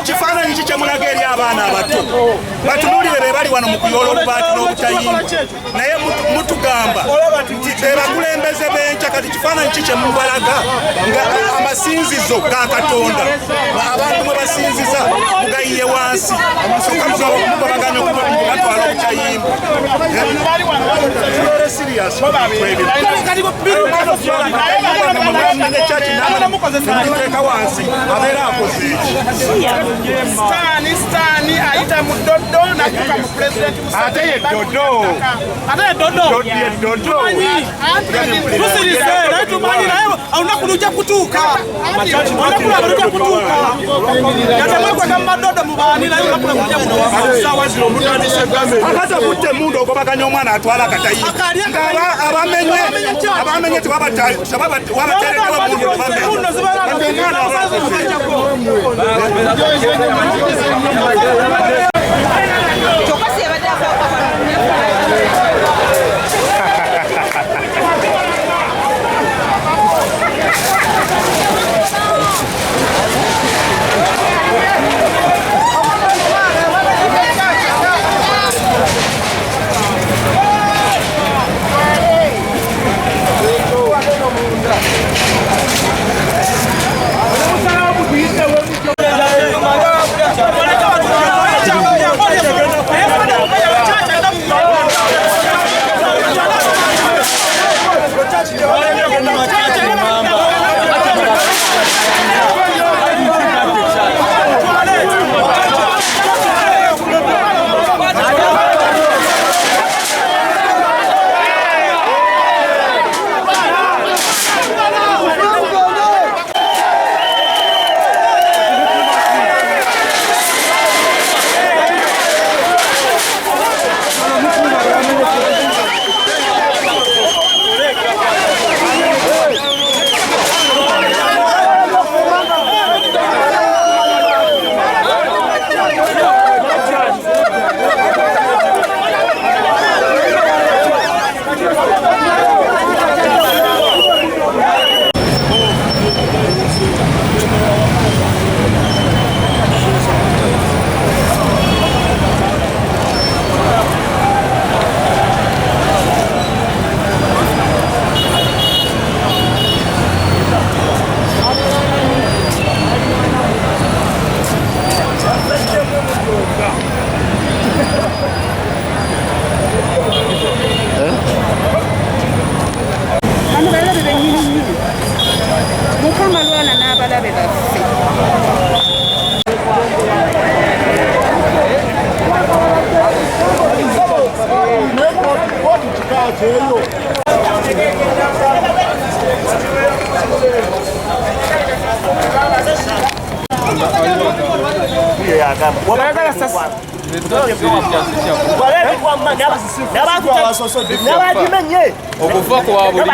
Kifaananyi ki kyemulaga eri abaana abato batunuulire be bali wano mu kuyoola obubaati n'obutayimba naye mutugamba bebakulembeze b'enkya kati kifaananyi ki kyemubalaga nga amasinzizo ga Katonda abantu mwe basinziza mugayiye wansi mugabaganya okubatwala obutayimba ekyakinamuteka wansi abeera akoze Stani aita mudodo na kuka mu president ate ye dodo tusirize naye tumanyi naye aunakuja kutuuka aunakuja kutuuka yatemwekweka mumadodo mubani naye unakuja akati okutte emundu ogobaganya omwana atwala akatayimba abamenye tewabaterekewa mundu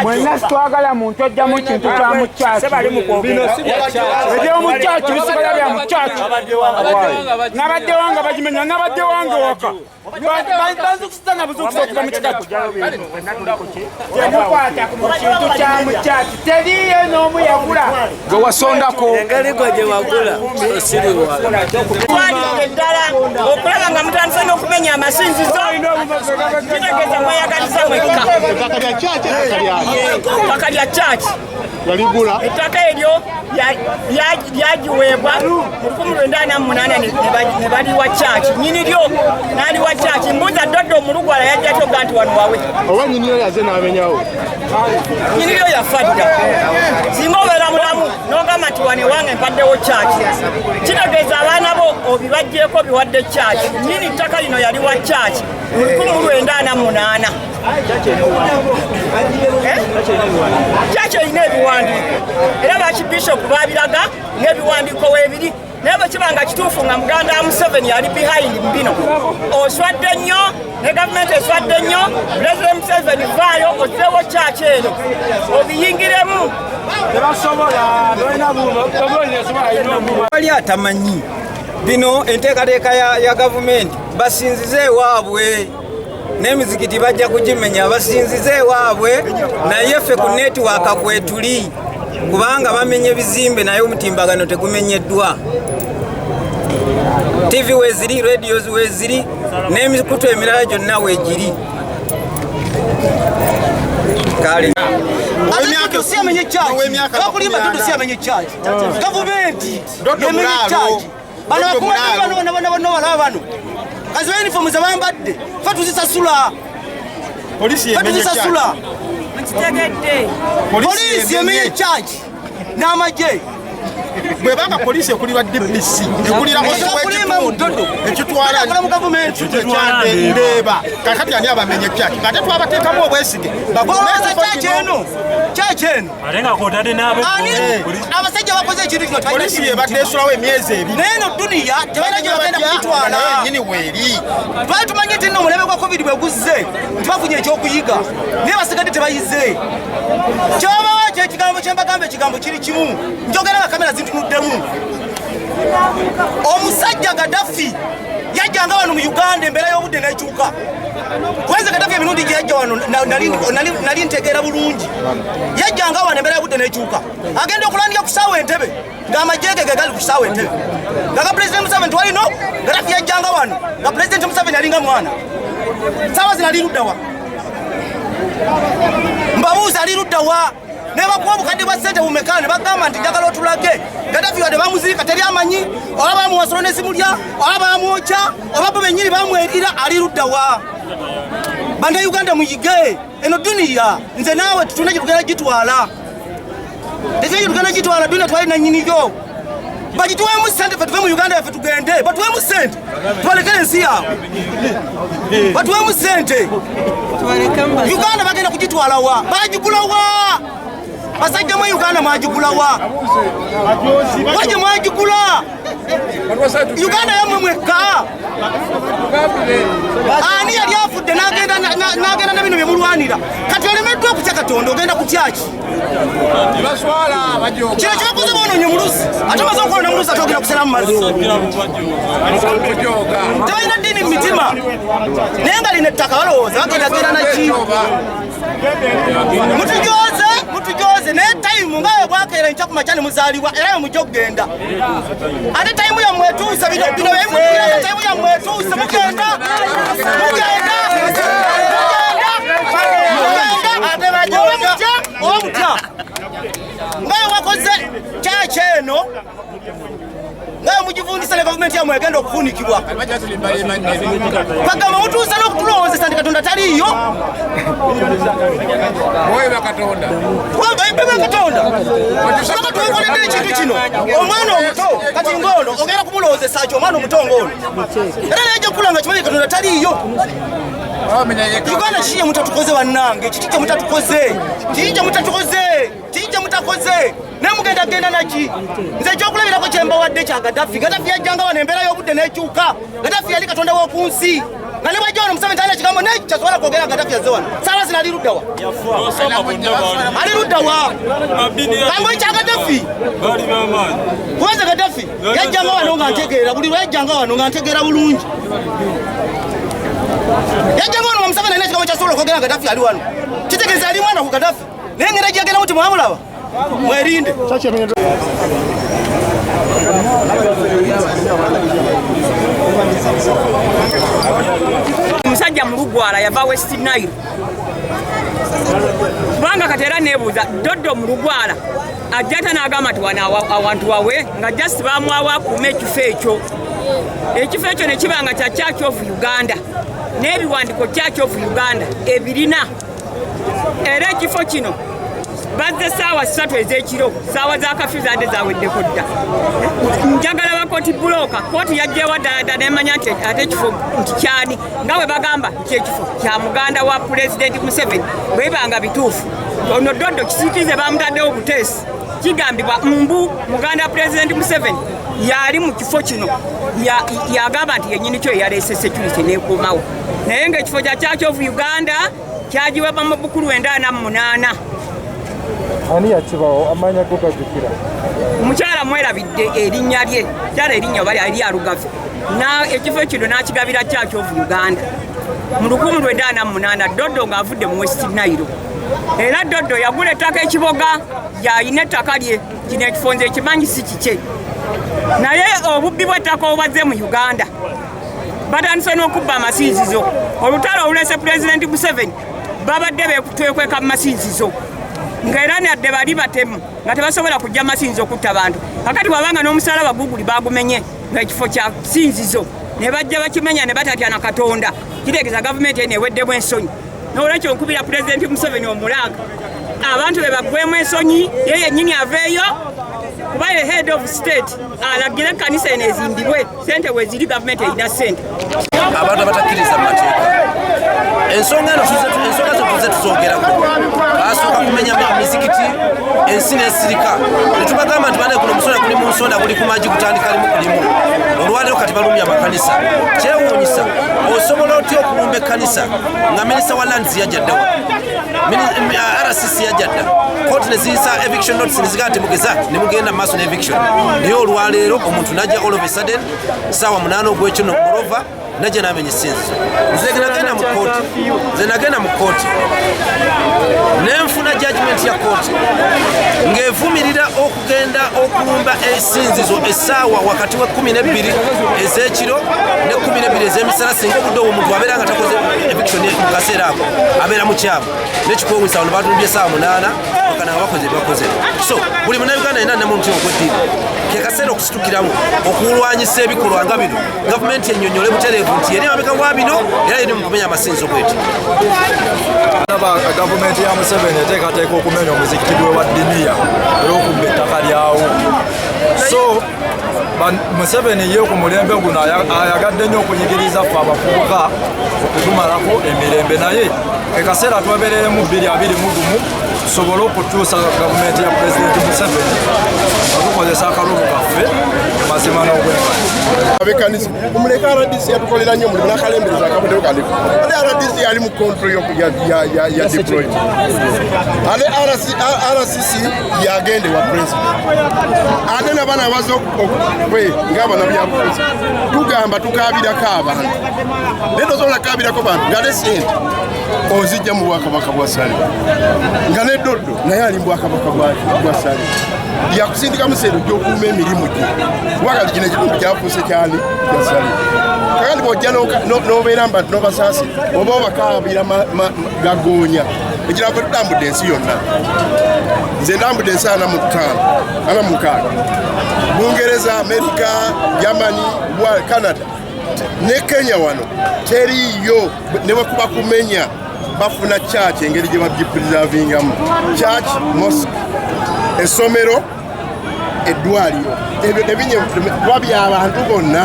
Mwenna twagala muntu ojjamu kintu kya mukyaki ebyomukyaki bisigala bya mukyaki nabadde wange bagimenya nabadde wange waka banzukusiza na buzukusa okuva mu kikatu temukwata ku kintu kya mukyaki teriyo n'omu yagula gwe wasondako engeri gwe gye wagula twalidde ddala okulaba nga mutandise n'okumenya amasinzizo kitegeeza mweyagaliza mwekka ettaka lya caaki ettaka eryo lyagiweebwa 1948 ne baliwa caaki nyini lyo n'aliwa caaki mbuuza Doddo Omulugwala yajja toga nti wano wawe oba nyini yo yaze n'amenyawo nyini lyo yafa dda singa obeera mulamu n'ogamba nti wano ewange mpaddewo caaki kitegeeza abaana bo obibajjeeko biwadde caaki nyini ttaka lino yaliwa caaki 1948 caaki erina ebiwa ebiwandiiko era bakibishopu babiraga ng'ebiwandiiko weebiri naye bwe kiba nga kituufu nga muganda wa Museveni ali behind mu bino oswadde nnyo ne gavumenti eswadde nnyo President Museveni vaayo ozzeewo kyaki eno obiyingiremu wali atamanyi bino enteekateeka ya gavumenti basinzize ewaabwe n'emizikiti bajja kugimenya basinzize ewaabwe naye ffe ku netiwaaka kwetuli kubanga bamenye ebizimbe naye omutimbagano tegumenyeddwa TV weziri radios weziri n'emikutu emirala gyonna weegiri kale amenye charge bakulimba Dodo si amenye charge gavumenti yemenye charge bano bakuma bano kazi uniform za bambadde fatuzisasula polisi yemenye polisi yemenye charge n'amaje bwebanga polisi ekulira DPC ekulira Dodo ekitwala mu gavumenti ndeba kakati ani abamenye charge kate twabateekamu obwesige bakomeza charge eno alenga kodade nabe abasajja bakoze ekintu kino polisi ebadde esulawo emyezi ebiri neno dunia tebana gye bagenda kutwala nyini weeri twali tumanyi nti omulebe gwa covid bwe guzze twafunye ekyokuyiga naye basigadde tebayize kyobawa ekigambo kyembagambo ekigambo kiri kimu njogera nga kamera zintunuddemu omusajja Gaddafi yajjanga wano mu Uganda embeera y'obudde n'ekyuka kwenze Gaddafi emirundi gye yajja wano nali ntegeera bulungi yajjanga wano embeera y'obudde n'ekyuka agenda okulandika ku ssaawa Entebbe ng'amajjeege ge gali ku ssaawa Entebbe nga Pulezidenti Museveni twalino Gaddafi yajjanga wano nga Pulezidenti Museveni alinga mwana ssaawa zino ali luddawa mbabuuza ali luddawa ne bakuwa obukadde bwa ssente bumeka ne bagamba nti njagala otulage Gaddafi wadde bamuzirika teri amanyi oba bamuwasolo n'esimulya oba bamwokya oba bo bennyini bamwerira ali luddawa bannayuganda muyige eno duniya nze naawe tutunda gye tugenda gitwala tekyo gye tugenda gitwala duniya twali nannyiniyo bagituweemu ssente ffe tuve mu Uganda yaffe tugende batuweemu ssente tubalekere ensi yaabwe batuweemu ssente Uganda bagenda kugitwalawa bagigulawa basajja mu Uganda mwagigulawa waje mwagigula Uganda yamwe mwekka ani yali afudde n'agenda na bino bye mulwanira kati olemeddwa okutya Katonda ogenda kutyaki kino kyakoze bonoonye omulusi ate omaze okwolona omulusi ate ogenda kuseramu mazzi tebalina ddiini mu mitima naye nga lina ettaka balowooza bagendagenda naki mutujoze naye tayimu nga we bwakeera enkya ku makya ne muzaalibwa era we mujja okugenda ate tayimu yammwe etuuse bino byemutuira tayimu yammwe etuuse mugenda oba mutya nga we wakoze kyaki eno nga we mugivundisa ne gavumenti yammwe egenda okufunikibwa bagamba mutuusa n'okutulowozesa nti Katonda taliiyo weba Katonda soka twekoledde ekintu kino omwana omuto kati ng'ono ogenda kumulowozesa ki omwana omuto ng'ono era naye kula nga kimanyi Katonda taliiyo Uganda kiki mutatukoze bannange kiki kye mutakoze naye mugenda genda naki nze ekyokulabirako kyembawadde kya Gaddafi yajjanga wano embeera y'obudde n'ekyuka Gaddafi yali Katonda w'oku nsi nga ne bajja wano Museveni talina kigambo naye kyasobola kwogera Gaddafi yazze wano saawa zino ali luddawa kambo ekya Gaddafi kubanza Gaddafi yajjanga wano nga ntegeera buli lwe yajjanga wano nga ntegeera bulungi yajjanga wano nga Museveni alina kigambo kyasobola kwogera Gaddafi ali wano kitegeeza ali mwana ku Gaddafi naye ngenda gyagenda muti mwamulaba mwerinde omusajja mulugwala yava West Nile kubanga kati era neebuuza Dodo mulugwala ajjata n'agamba nti wano awantu wawe nga just bamwawa akuuma ekifo ekyo ne kiba nga kya Church of Uganda n'ebiwandiiko Church of Uganda ebirina era ekifo kino bazze ssaawa 3 ez'ekiro ssaawa za kafyu zadde zaweddeko dda njagala bakooti bulooka kooti yajjeewa ddala nemanya nti ate ekifo nti kyani nga bwe bagamba nti ekifo kya muganda wa Pulezidenti Museveni bwebanga bituufu ono Dodo kisikize bamutaddewo buteesi kigambibwa mbu Muganda President Museveni yali mu kifo kino yagamba nti yennyini kyo yaleese security neekuumawo naye ng'ekifo kyakyo of Uganda kyagiweba mu bukulu 98. Ani yakibawo amanya go gajukira omukyala mwerabidde erinnya lye kyala erinnya bali ali alugavu na ekifo kino n'akigabira kyakyo of Uganda mu 1998 Dodo ng'avudde mu West Nile era Dodo yagula ettaka ekiboga yayina ettaka lye kino ekifonze ekimanyi si kikye naye obubbi bw'ettaka obazze mu Uganda batandise n'okubba amasinzizo olutalo olulese Pulezidenti Museveni babadde beekwekweka mu masinzizo ng'era nadde bali batemu nga tebasobola kujja masinzizo okutta bantu kakati wabanga n'omusalaba guguli bagumenye ng'ekifo kya sinzizo ne bajja bakimenya ne batatya na Katonda kitegeeza gavumenti eno eweddemu ensonyi n'olwekyo nkubira Pulezidenti Museveni omulanga abantu be baggwemu ensonyi ye yennyini aveeyo kuba ye head of state alagire ekkanisa eno ezimbibwe sente weziri gavumenti erina sente abantu abatakkiriza mu mateeka ensonga zetuze tuzogerako basooka kumenya mizikiti ensi n'esirika ne tubagamba nti bane guno musonda guli mu nsonda guli ku magi gutandika limu ku limu olwaleero kati balumya amakanisa kyewuunyisa osobola otya okulumba ekkanisa nga minisita wa lands yajjaddawa RCC yajjadda kooti ne ziyisa eviction notice ne zigaa temugeza ne mugenda mu maaso ne eviction naye olwaleero omuntu najja all of a sudden saawa 8 ogw'ekino Morova najja n'amenya essinzizo nze nagenda mu kooti nenfuna judgment ya kooti ng'evumirira okugenda okulumba essinzizo essaawa wakati wa 12 ez'ekiro ne 12 ez'emisana singa obudde obwo omuntu abeera nga takoze eviction mu kaseera ako abeera mu kyabo n'ekikwewunyisa wano baatunumbye essaawa 8 bakana nga bakoze bakoze so buli munnayuganda yenna namuntu ogw'eddiini ke kaseera okusitukiramu okulwanyisa ebikolwa nga bino gavumenti ennyonnyole butereevu nti yeri mabega wa bino era yeri mu kumenya amasinzizo bweti gavumenti ya Museveni eteekateeka okumenya omuzikiti gwe wa Diniya era okubba ettaka lyawo so Museveni ye ku mulembe guno ayagadde nnyo okunyigiriza ffe abavubuka okutumalako emirembe naye ekaseera twabeereremu 2021 tusobole okutuusa gavumenti ya Pulezidenti Museveni okukozesa akalulu kaffe mazima n'obwenkanya abekanisa omuleka RDC yatukolera nnyo mulimu n'akalembereza akabuddewo kalifu ate RDC yali mu kontrol ya deployment ate RCC yagende wa president ate n'abaana abaza okwe ng'abaana byabufuzi tugamba tukaabirako abantu naye tosobola kaabirako bantu ng'ate sente ozijja mu bwakabaka bwa Sale nga ne Dodo naye ali mu bwakabaka bwa Sale yakusindika musero gy'okuuma emirimu gye wakati kino ekitundu kyafuuse kyali kya Sale kakati bw'ojja n'obeera mba n'obasaasi oba obakaabira gagoonya ekirava tutambudde ensi yonna nze ntambudde ensi 46 Bungereza, Amerika, Germany, Canada ne Kenya wano teriyo ne bwe kuba kumenya bafuna church engeri gye bagipreservingamu church mosque essomero eddwaliro ebyo tebinye twabya abantu bonna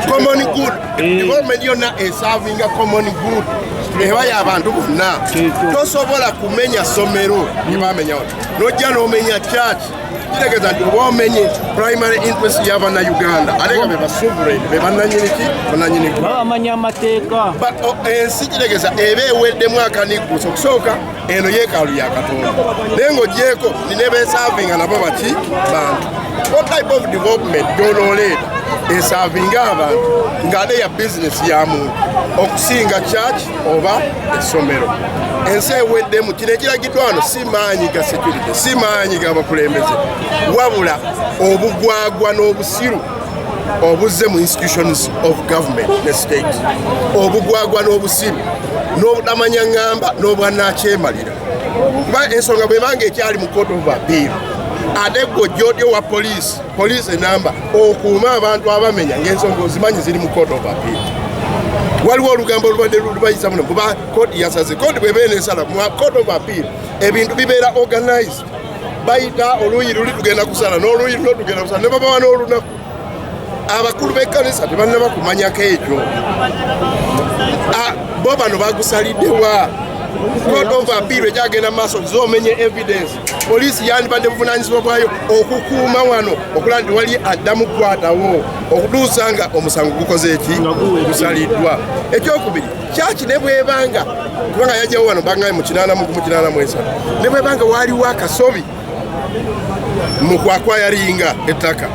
common good development yonna eservinga common good eba y'abantu bonna tosobola kumenya somero nebamenya nojja n'omenya church kitegeeza nti oba omenye primary interest y'abana Uganda ate nga be basuvulaini be bannanyiniki bannanyini bamanya amateeka ensi kitegeeza eba eweddemu akaniggusa okusooka eno yeekaalu ya Katonda naye ng'ogyeko nine beesavinga nabo baki bantu what type of development gy'onooleeta esavinga abantu ng'ate ya bizinesi ya muntu okusinga church oba essomero ensi eweddemu kino ekiragiddwa wano si maanyi ga security si maanyi g'abakulembeze wabula obugwagwa n'obusiru obuzze mu institutions of government ne state obugwagwa n'obusiru n'obutamanya ngamba n'obwannakyemalira kuba ensonga bwebanga ekyali mu court of appeal ate gw'ojjodyo wa police enamba okuuma abantu abamenya ng'ensonga ozimanyi ziri mu court of appeal waliwo olugambo olubadde lubayisa muno kuba kooti yasaze kooti bwebeera ensala mu court of appeal ebintu bibeera organized bayita oluuyi luli tugenda kusala n'oluuyi luno tugenda kusala ne babawa n'olunaku abakulu b'ekkanisa tebannaba kumanyako ekyo bo bano bagusaliddewa court of appeal ejagenda maaso zomenye evidence poliisi yandibadde buvunaanyizibwa bwayo okukuuma wano okulaba nti wali addamu kukwatawo okutuusa nga omusango gukoze eki gusaliddwa. Ekyokubiri kyaki ne bwebanga kubanga yajjawo wano bangaye mu 883 ne bwebanga waaliwo akasobi mu kwakwayalinga ettaka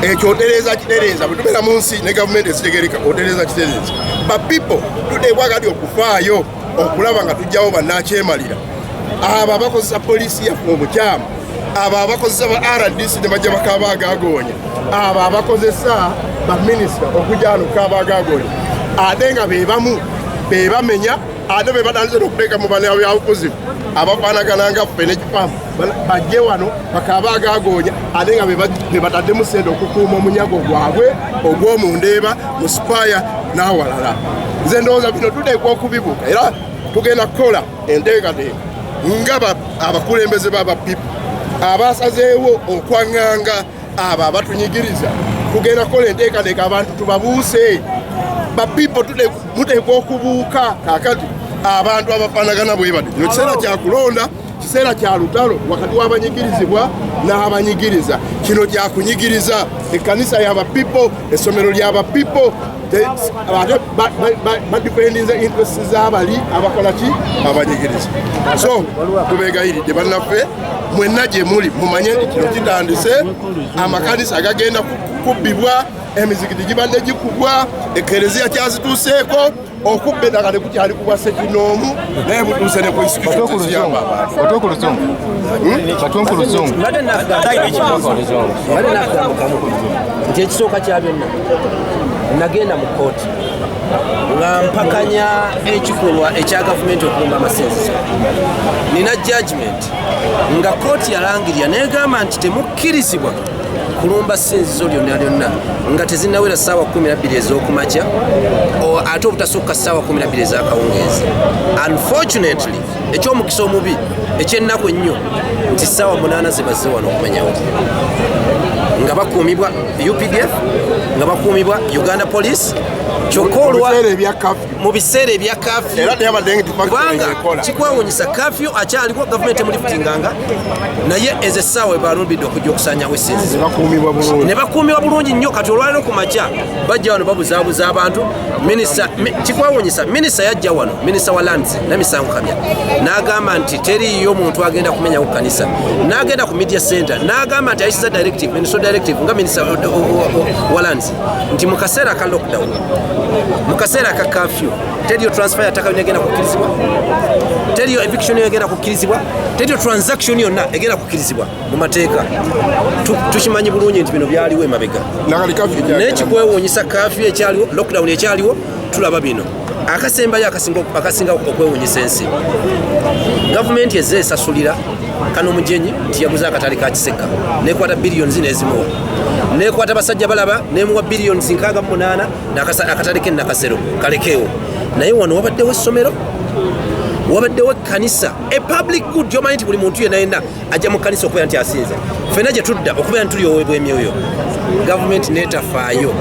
ekyo otereeza kitereeza bwe tubeera mu nsi ne gavumenti ezitegereka otereeza kitereeza ba people tuteekwa kati okufaayo okulaba nga tujjawo bannakyemalira abo abakozesa poliisi yaffe obukyamu abo abakozesa ba RDC ne bajja bakaaba agagoonya abo abakozesa baminisita okujja wano kukaaba agagoonya ate nga bebamu bebamenya ate bebatandise n'okuteeka mu bana byabufuzi abafaanagana nga ffe n'ekifamu bajje wano bakaaba agagoonya ate nga bebataddemu ssente okukuuma omunyago gwabwe ogw'omundeeba mu sipaaya n'awalala. Nze ndowooza bino tuteekwa okubibuuka era tugenda kukola enteekateeka nga abakulembeze b'abapipo abasazeewo okwaŋŋanga abo abatunyigiriza tugenda kukola enteekateeka abantu tubabuuse bapipo muteekwa okubuuka kaakati abantu abafaanagana bwe bati kino kiseera kya kulonda kiseera kya lutalo wakati w'abanyigirizibwa n'abanyigiriza kino kya kunyigiriza ekkanisa y'abapipo essomero ly'abapipo badipendinze interest z'abali abakola ki abanyigiriza. So tubeegayiridde bannaffe mwenna gye muli mumanye nti kino kitandise amakanisa gagenda kubbibwa emizikiti gibadde gikubwa ekereziya kyazituuseeko okubba eddaka tekukyali kubwa sekinoomu naye butuuse ne ku institution ziyamba nti ekisooka kya byonna nagenda mu kooti nga mpakanya ekikolwa ekya gavumenti okulumba amasinzizo nina judgment nga kooti yalangirira negamba nti temukkirizibwa kulumba sinzizo lyonna lyonna nga tezinnawera ssaawa 12 ez'okumakya ate obutasukka ssaawa 12 ez'akawungeezi. Unfortunately ekyomukisa omubi ekyennaku ennyo nti ssaawa 8 zibazze wano okumenyawo nga bakuumibwa UPDF nga bakuumibwa Uganda Police kyokka olwa mu biseera ebya kafyu kubanga kikwewuunyisa kafyu akyaliwo gavumenti emulifutinganga naye ezo essaawa ebalumbidde okujja okusanyawo essinzizo ne bakuumibwa bulungi nnyo kati olwaliro ku makya bajja wano babuzaabuza abantu kikwewuunyisa minisita yajja wano minisita wa lands Namisango Kamya n'agamba nti teriiyo muntu agenda kumenyawo kanisa n'agenda ku media center n'agamba nti ayisiza directive minister directive nga minisita wa lands nti mu kaseera ka lockdown mu kaseera ka kafyu teriyo transfer yataka yagenda kukkirizibwa teriyo eviction yagenda kukkirizibwa teriyo transaction yonna egenda kukkirizibwa mu mateeka tukimanyi bulungi nti bino byaliwo emabega n'ekikwewuunyisa kafyu ekyaliwo lockdown ekyaliwo tulaba bino akasembayo akasinga okwewuunyisa ensi gavumenti ezze esasulira kano mujenyi nti yaguza akatale ka Kiseka nekwata billions n'ezimuwa nekwata basajja balaba nemuwa billions 68 akatale ke Nakasero kalekewo naye wano wabaddewo essomero wabaddewo ekkanisa a public good yomanyi nti buli muntu yenna ajja mu kkanisa okubeera nti asinza ffenna gye tudda okubeera nti tulyowebwa emyoyo gavumenti neetafaayo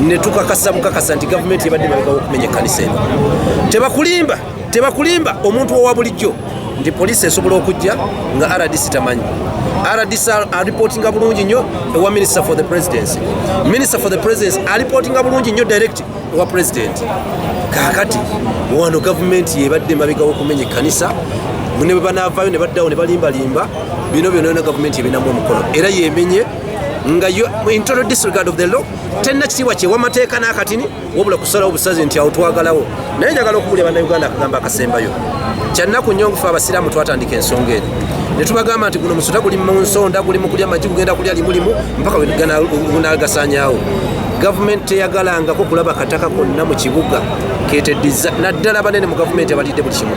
ne tukakasa bukakasa nti gavumenti ebadde mabega okumenya ekkanisa eno tebakulimba omuntu owa bulijjo nti poliisi esobola okujja nga RDC tamanyi RDC alipotinga bulungi nnyo ewa Minister for the Presidency Minister for the Presidency alipotinga bulungi nnyo direct ewa President kakati wano gavumenti yebadde mabega okumenya ekkanisa ne banaavayo ne baddawo ne balimbalimba bino byonna gavumenti ebinamu omukono era yemenye nga yo in total disregard of the law tenna kitiibwa kyewamateeka n'akatini wabula kusalawo obusazi nti awo twagalawo naye njagala okubulya bannayuganda akagamba akasembayo kyannaku nnyo ngufe abasiraamu twatandika ensonga eri ne tubagamba nti guno musuta guli mu nsonda guli mu kulya magi gugenda kulya limulimu mpaka gunagasanyawo gavumenti teyagalangako kulaba kataka konna mu kibuga keteddiza naddala banene mu gavumenti abatidde buli kimu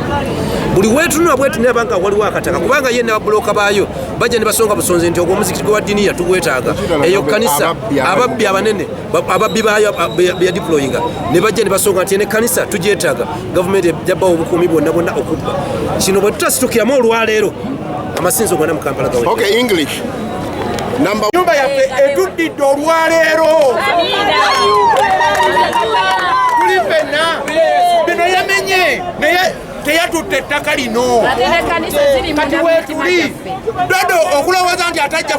buli wetunula bwetunira banga waliwo akataka kubanga ye n'ababuloka baayo bajja ne basonga busonze nti ogwo omuzikiti gwa diniya tugwetaaga eyo kanisa ababbi abanene ababbi baayo bya deployinga ne bajja ne basonga nti ene kanisa tugyetaaga gavumenti jabbawo obukuumi bwonna bwonna okubba kino bwe tutasitukiramu olwaleero amasinzo gonna mu Kampala gawe okay English number nyumba yaffe etuddidde olwaleero tuli ffenna bino yamenye naye teyatutte ettaka lino kati weetuli Dodo okulowooza nti atajja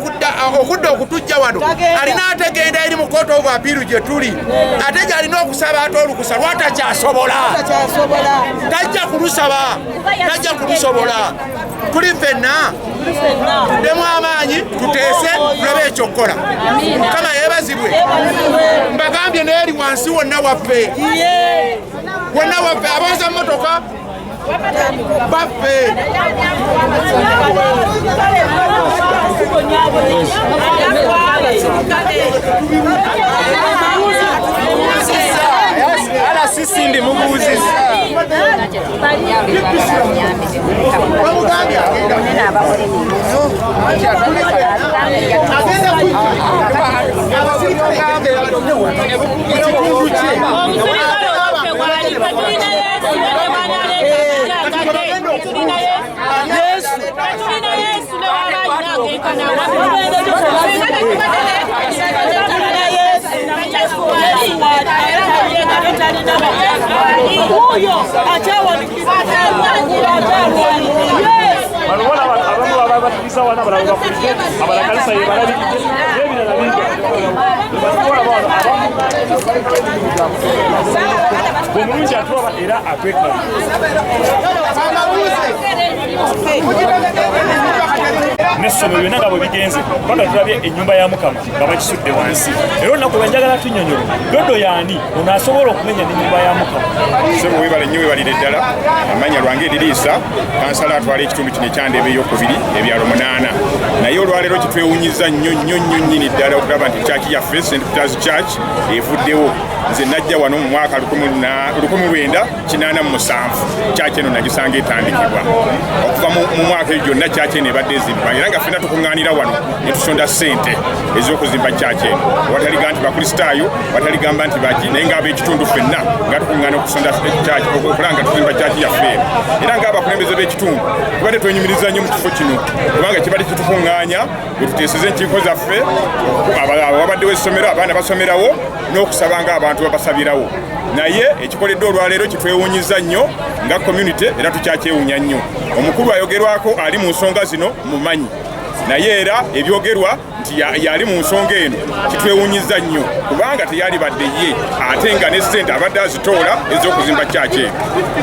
okudda okutujja wano alina ategenda eri mu kooti obu apiiru gye tuli ate gy'alina okusaba ate olukusa lwatakyasobola tajja kulusobola tuli ffenna tuddemu amaanyi tuteese tulabe ekyokukola kama yeebazibwe mbagambye neeri wansi wonna waffe abooza mmotoka baffe ala sisi ndi mubuuzisa n'essomero byonna nga bwe bigenze kubanga tulabye ennyumba ya Mukama nga bakisudde wansi era olunaku lwe njagala tunnyonnyola Dodo yaani ono asobola okumenya n'ennyumba ya Mukama. Sebo webale nnyo webalire ddala amanya lwange Ediriisa kansala atwala ekitundu kino ekyandebe ey'okubiri ebyalo 8 naye olwaleero kitwewunyiza nnyo nnyini ddala okulaba nti kyaki yaffe St. Peter's Church evuddewo. Nze najja wano mu mwaka 1987 kyaki eno nagisanga etandikibwa okuva mu mwaka eyo gyonna kyaki eno ebadde ezimbibwa era nga ffenna tukuŋŋaanira wano ne tusonda ssente ez'okuzimba kyaki eno wataliga nti bakristaayo wataligamba nti baki naye ng'ab'ekitundu ffenna nga tukuŋŋaana okusonda kyaki okulaba nga tuzimba kyaki yaffe eno era ng'abakulembeze b'ekitundu tubadde twenyumiriza nnyo mu kifo kino kubanga kibadde kitukuŋŋaanya bwe tuteeseza enkiiko zaffe wabaddewo essomero abaana basomerawo n'okusaba ng'abantu babasabirawo naye ekikoledde olwaleero kitwewuunyiza nnyo nga community era tukyakyewuunya nnyo. Omukulu ayogerwako ali mu nsonga zino mumanyi naye era ebyogerwa nti yali mu nsonga eno kitwewuunyiza nnyo kubanga teyali badde ye ate nga ne ssente abadde azitoola ez'okuzimba kyaki eno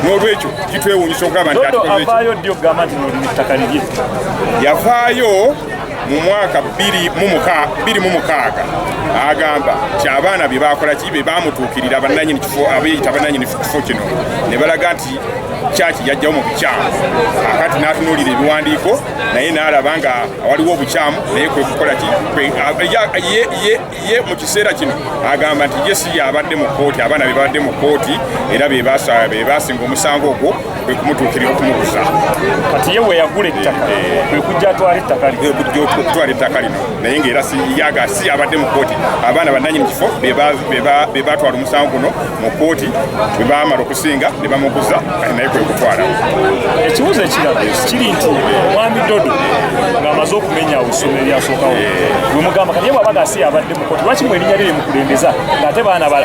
n'olwekyo kitwewuunyisa okulaba nti avaayo ddi okugamba nti nolina ettaka lirye yavaayo mu mwaka 2006 agamba nti abaana bye bakola ki be bamutuukirira bannannyini kifo abeeyita bannannyini kifo kino ne balaga nti kyaki yajjawo mu bukyamu akati n'atunuulira ebiwandiiko naye n'alaba nga waliwo obukyamu naye kwe kukola ki ye mu kiseera kino agamba nti ye si yabadde mu kooti abaana be babadde mu kooti era be basinga omusango ogwo kwe kumutuukirira okumuguza kati ye we yagula ettaka kwe kujja atwala ettaka okutwala ettaka lino naye ng'era si yabadde mu kooti abaana bannannyini kifo be batwala omusango guno mu kooti bwe baamala okusinga ne bamuguza kati naye kwe kutwala. Ekibuuzo ekirala kiri nti omwami Dodo ng'amaze okumenya essomero eryasookawo bwe mugamba kati ye bw'abaga si yabadde mu kooti lwaki mu erinnya lye limukulembeza ng'ate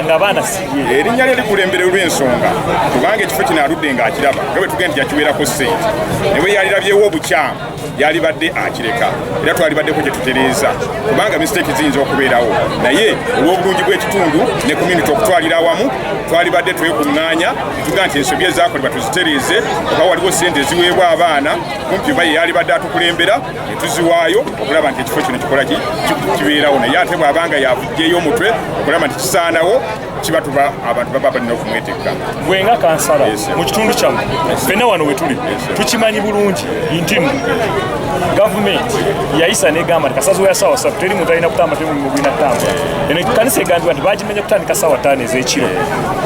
ng'abaana si ye erinnya lye likulembere olw'ensonga kubanga ekifo kino aludde ng'akiraba nga bwe tugenda nti yakiweerako ssente ne bwe yalirabyewo obukyamu yalibadde akireka era twalibaddeko gye tutereeza kubanga mistake ziyinza okubeerawo naye olw'obulungi bw'ekitundu ne community okutwalira awamu twalibadde twekuŋŋaanya tuga nti ensobi ezaakolebwa tuzitereeze oba waliwo ssente eziweebwa abaana kumpi ba ye yalibadde atukulembera ne tuziwaayo okulaba nti ekifo kino kikola kibeerawo naye ate bw'abanga yavujjeeyo omutwe okulaba nti kisaanawo kiba tuba abantu baba balina okumwetekka. Gwe nga kansala mu kitundu kyammwe ffenna wano we tuli tukimanyi bulungi nti gavumenti yayisa negamba nti kasazo ya ssaawa 3 teri muntu alina kutamba temulimu gwina ttamba eno ekkanisa egambibwa nti bagimenya kutandika ssaawa 5 ez'ekiro.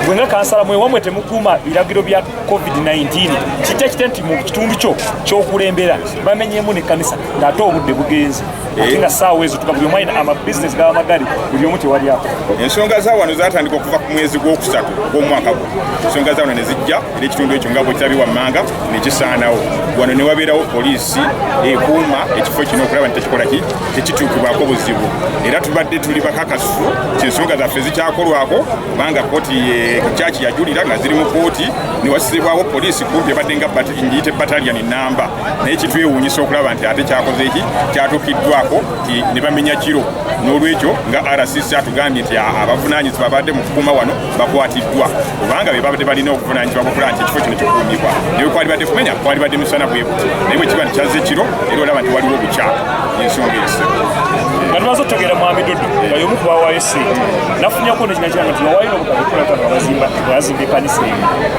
Gwe nga kansala mwewamwe temukuuma biragiro bya COVID-19 kijja kite nti mu kitundu kyo ky'okulembera bamenyeemu n'ekkanisa ng'ate obudde bugenze ate nga ssaawa ezo tuka buli omu alina amabizinesi g'amagari buli omu tewali ako. Ensonga za wano zatandika okuva ku mwezi gwokusatu gw'omwaka guno. Ensonga za wano ne zijja era ekitundu ekyo nga bwe kirabye wammanga ne kisaanawo. Wano ne wabeerawo poliisi ekuuma ekifo kino okulaba nti tekikola ki tekituukibwako buzibu. Era tubadde tuli bakakasifu ensonga zaffe zikyakolwako kubanga kooti kyaki yajulira nga ziri mu kooti ne wasibwawo poliisi kumpi ebadde nga ngiyite bataliyani namba naye kitwewuunyisa okulaba nti ate kyakoze eki kyatuukiddwako ne bamenya kiro. N'olwekyo nga RCC atugambye nti abavunaanyizibwa abadde mu kukuuma wano bakwatiddwa kubanga be babadde balina obuvunaanyizibwa bwokulaba nti ekifo kino kikuumibwa. Naye kwalibadde kumenya kwalibadde misana bwe buti naye bwe kiba nti kyazze ekiro era olaba nti waliwo obukyamu ensonga ese. Nga tumaze otogera Mwami Dodo nga y'omu ku bawaayo ssente nafunyako nekinagira nga tiwawaayo n'obukabukulata bazimba ekkanisa eyo.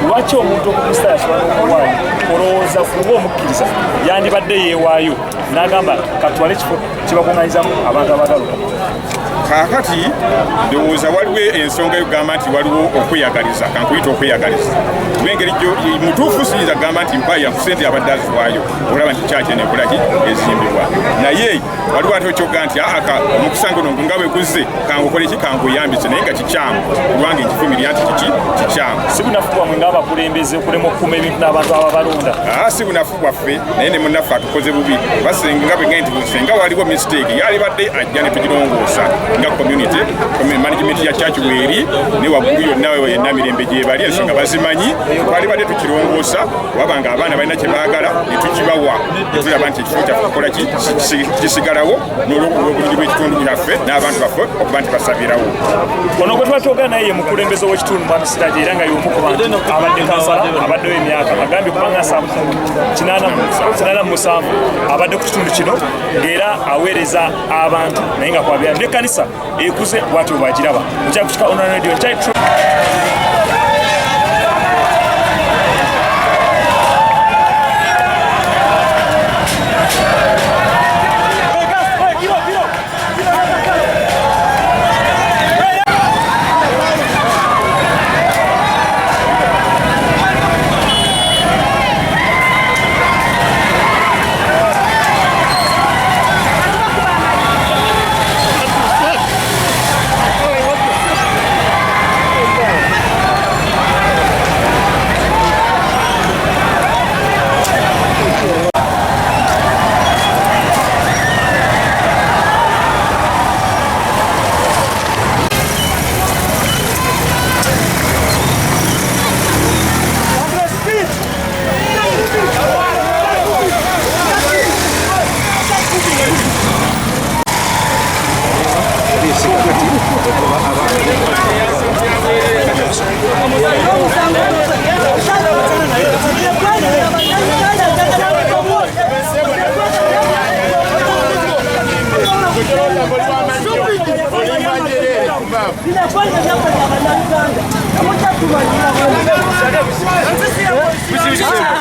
Lwaki omuntu okukrista yasobola n'okuwaayo olowooza kuba omukkiriza yandibadde yeewaayo n'agamba katwale ekifo kibakuŋŋanyizamu abantu abagaluka? Kaakati ndowooza waliwo ensonga yogamba nti waliwo okweyagaliza kankuyita okweyagaliza engeri mutuufu siyinza kugamba nti mpaaya ku ssente abadde aziwaayo olaba nti kyaki nekolaki ezimbibwa naye waliwo ate okyoga nti omukisa ngono nga bwe guzze kangukole ki kanguyambise naye nga kikyamu kulwanga ekifumirya nti kiki kikyamu. Si bunafu bwamwe ng'abakulembeze okulema okukuma ebintu n'abantu ababalonda? Si bunafu bwaffe naye ne munnaffe atukoze bubi basenga bwe nti senga waliwo mistake yalibadde ajja ne tugirongoosa nga community management ya church weri ne waggulu yonna yenna mirembe gyebali ensonga bazimanyi twalibadde tukirongoosa wabanga abaana balina kye baagala ne tukibawa netulaba nti ekifo kyaffe kukola kisigalawo n'olwobulungi bw'ekitundu kyaffe n'abantu baffe okuba nti basabirawo. Ono gwe twatooga naye ye mukulembeze w'ekitundu Mwami Siraje era nga y'omu ku bantu abadde Kampala abaddewo emyaka agambye kubanga 87 abadde ku kitundu kino ng'era aweereza abantu naye nga kwabera n'ekkanisa ekuze bwatyo bwagiraba. Okyakutuka Online Radio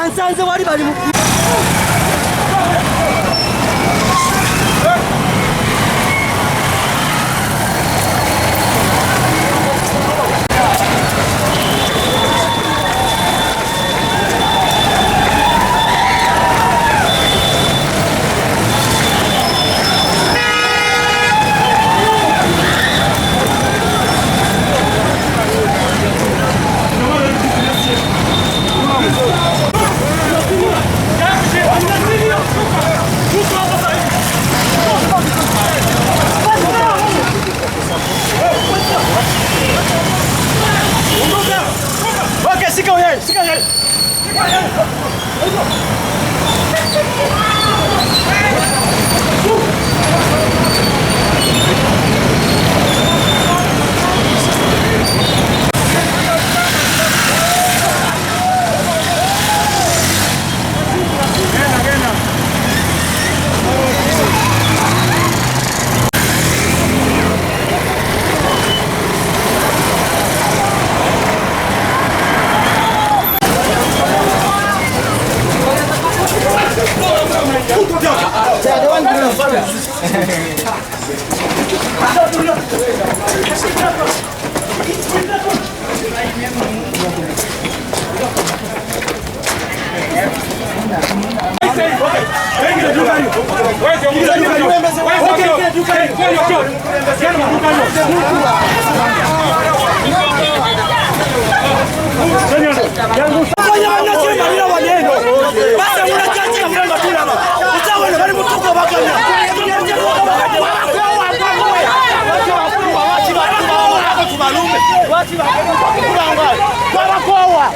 Ansanze wali bali mu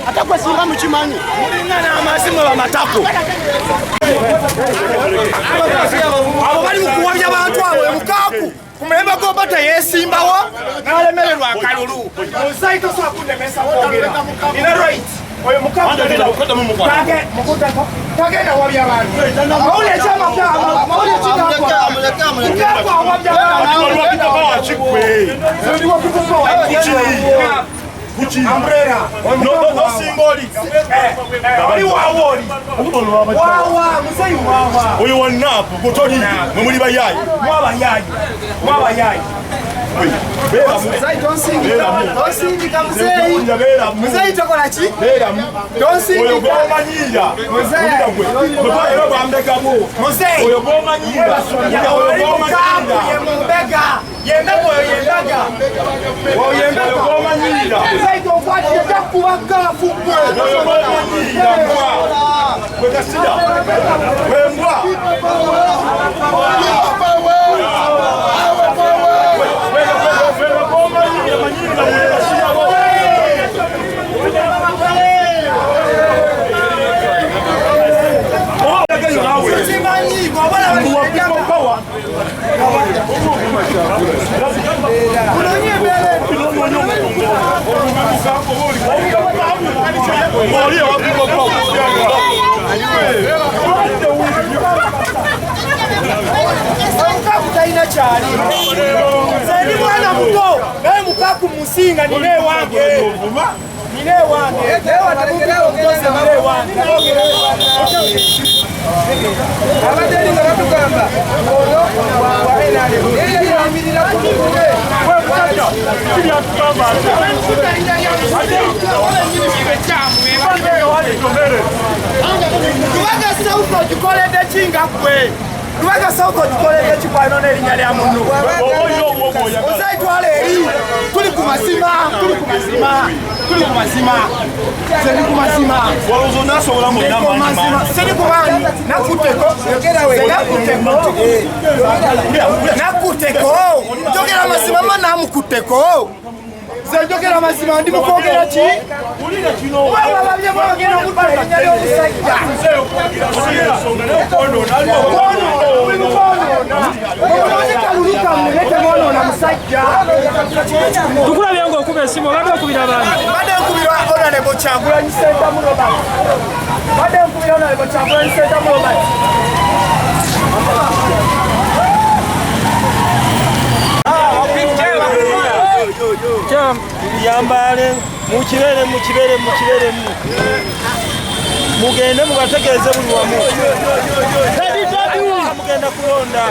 atakwesinga mukimanyi mulingana amasimu bamatako abo bali mukuwabya bantu abo emukaku kumulembe gobata yesimbawo nalemererwa akalulu osaito sakundemesa ina right oyo mukaku tagenda wabya bantu mawuli ekyama kyama mawuli ekikakwa wabya bantu Kuchi Umbrella no singoli ali wawoli wawa musai wawa oyo wanapo kotoni mumuli bayayi mwabayayi Musai don't sing Musai tokola chi don't sing oyo bomanyira Musai oyo bambegamo Musai oyo bomanyira oyo bomanyira yembega yendago yendaga oyo bomanyira Musai tokwati yakubaga fukwe oyo bomanyira mwa kwekasida wembwa Seni mwana muto, naye mukaku musinga nine wange. Nine wange. Ewa tabukilewa mtose nine wange. Abadeli nga batugamba. Tuwaga sauko jukolede chinga kwe. Luwaga sauko jukolede chikwano nelinya lya munu. Ozai twale eri. Tuli kumasima. Seni kumasima. Walozo naso wala mwana mwana. Seni kubani. Nakuteko. Nakuteko. Jogera masima mana mukuteko. Njogera mazima ndi mukogera ki? Ulira kino. Wewe babye mwogera mutale nyali omusajja. Nze okugira sira songa ne kono nali okono. Omukono kalulika mulete mwono na musajja. Tukula byango okuba esimu bade okubira abantu. Bade okubira ona ne bochagula nyisenda muloba. Bade okubira ona ne bochagula nyisenda muloba. Yambale mukibere mugende mubategeeze buli wamu mugenda kulonda